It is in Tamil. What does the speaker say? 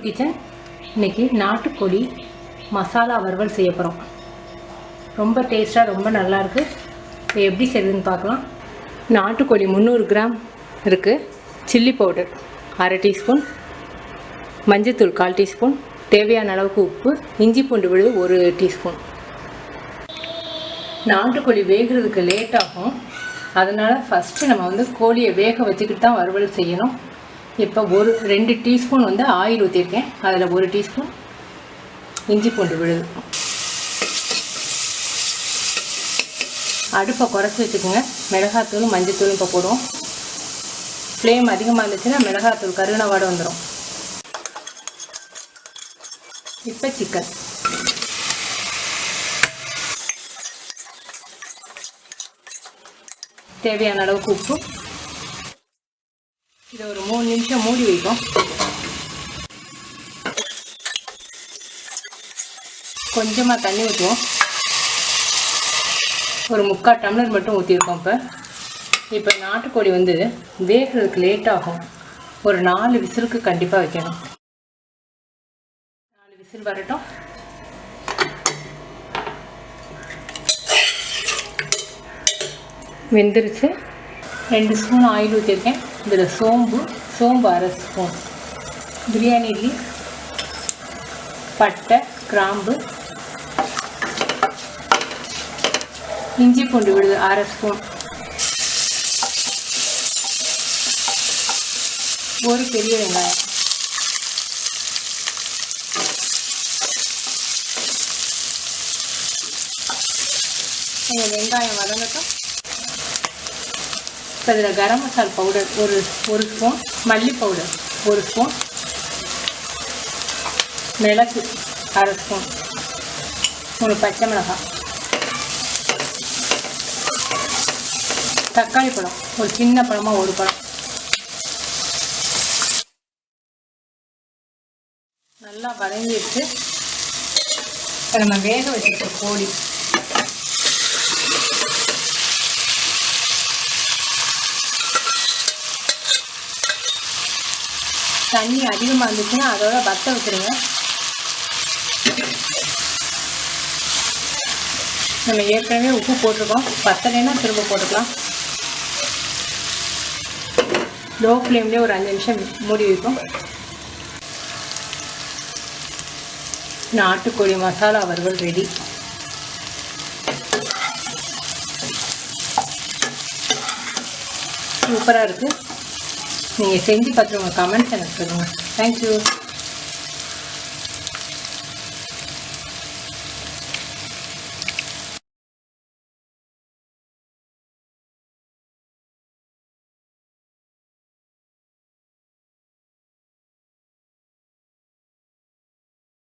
கிச்சன். இன்றைக்கி நாட்டுக்கோழி மசாலா வறுவல் செய்ய போகிறோம். ரொம்ப டேஸ்ட்டாக ரொம்ப நல்லாயிருக்கு. இப்போ எப்படி செய்யுதுன்னு பார்க்கலாம். நாட்டுக்கோழி 300 கிராம் இருக்குது. சில்லி பவுடர் 1/2 டீஸ்பூன், மஞ்சத்தூள் 1/4 டீஸ்பூன், தேவையான அளவுக்கு உப்பு, இஞ்சி பூண்டு விழுது 1 டீஸ்பூன். நாட்டுக்கோழி வேகிறதுக்கு லேட் ஆகும். அதனால் ஃபஸ்ட்டு நம்ம கோழியை வேக வச்சுக்கிட்டு தான் வறுவல் செய்யணும். இப்போ 2 டீஸ்பூன் ஆயில் ஊற்றிருக்கேன். அதில் 1 டீஸ்பூன் இஞ்சி பூண்டு விழுது. அடுப்பை குறைச்சி வச்சுக்கோங்க. மிளகாத்தூளும் மஞ்சத்தூளும் இப்போ போடுவோம். ஃப்ளேம் அதிகமாக இருந்துச்சுன்னா மிளகாத்தூள் கருகின வாடை வந்துடும். இப்போ சிக்கன் தேவையான அளவுக்கு உப்பு. இதை ஒரு 3 நிமிஷம் மூடி வைப்போம். கொஞ்சமாக தண்ணி ஊற்றுவோம். ஒரு 3/4 டம்ளர் மட்டும் ஊற்றிருக்கோம். இப்போ நாட்டுக்கோழி வேகிறதுக்கு லேட் ஆகும். ஒரு 4 விசிலுக்கு கண்டிப்பாக வைக்கணும். 4 விசில் வரட்டும். வெந்துருச்சு. 2 ஸ்பூன் ஆயில் ஊற்றிருக்கேன். இதில் சோம்பு 1/2 ஸ்பூன், பிரியாணி லீஃப், பட்டை, கிராம்பு, இஞ்சி பூண்டு விழுது 1/2 ஸ்பூன், 1 பெரிய வெங்காயம், வெங்காயம் வதங்கட்டும். இப்போ இதில் கரம் மசால் பவுடர் ஒரு ஸ்பூன், மல்லி பவுடர் 1 ஸ்பூன், மிளகு 1/2 ஸ்பூன், 3 பச்சை மிளகாய், தக்காளி பழம் ஒரு சின்ன பழமாக 1 பழம். நல்லா வதங்கிடுச்சு. இப்போ நம்ம வேக வச்சுருக்க கோழி தண்ணி அதிகமாக இருந்துச்சுன்னா அதோட வத்த வச்சுருங்க. நம்ம ஏற்கனவே உப்பு போட்டிருக்கோம். பத்தலைன்னா திரும்ப போட்டுக்கலாம். லோ ஃப்ளேம்லேயே ஒரு 5 நிமிஷம் மூடி வைப்போம். நாட்டுக்கோழி மசாலா வறுவல் ரெடி. சூப்பராக இருக்குது. நீங்கள் செஞ்சு பார்த்து உங்கள் கமெண்ட்ஸ் எனக்கு சொல்லுங்கள். தேங்க்யூ.